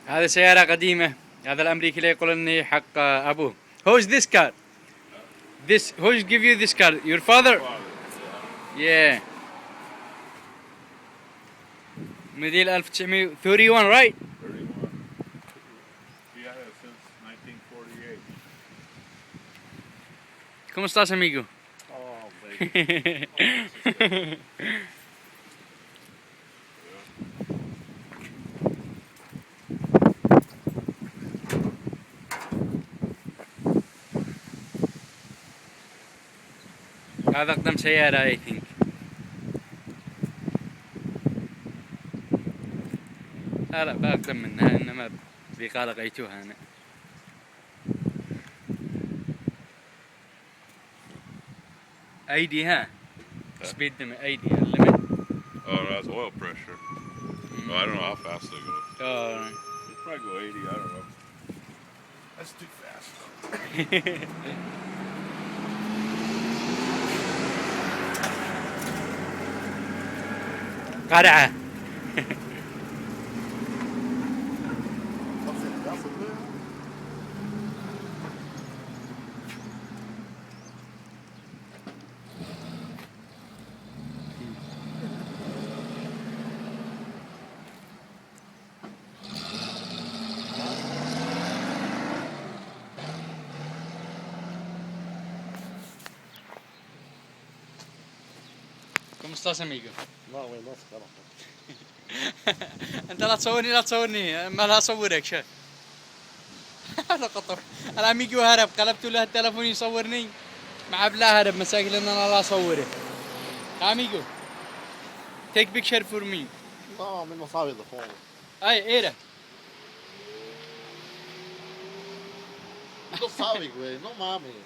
هذا سيارة قديمة. هذا الأمريكي اللي يقول إني حق أبوه. Who's this car? Who give you this car? Your father? Yeah. موديل 1931 right? 31. He had it since 1948. ¿Cómo estás, amigo? Oh, baby. هذا أقدم سيارة I think. لا بأقدم منها إنما بقى لقيتوها أنا. أيدي ها. Speed limit أيدي limit. Oh, that's oil pressure. Oh, I don't know how fast they go. Oh. They probably go 80, I don't know. That's too fast. قرعة. ¿Cómo estás, amigo? ما وين ما تخرب. انت لا تصورني ما لا اصورك شوف. هذا قطر الاميجو هرب قلبت له التلفون يصورني مع بلا هرب مساكين ان انا لا اصوره. اميجو take picture for me. No, من مصاوي ضخمه. اي era. No sabe, güey, no mames.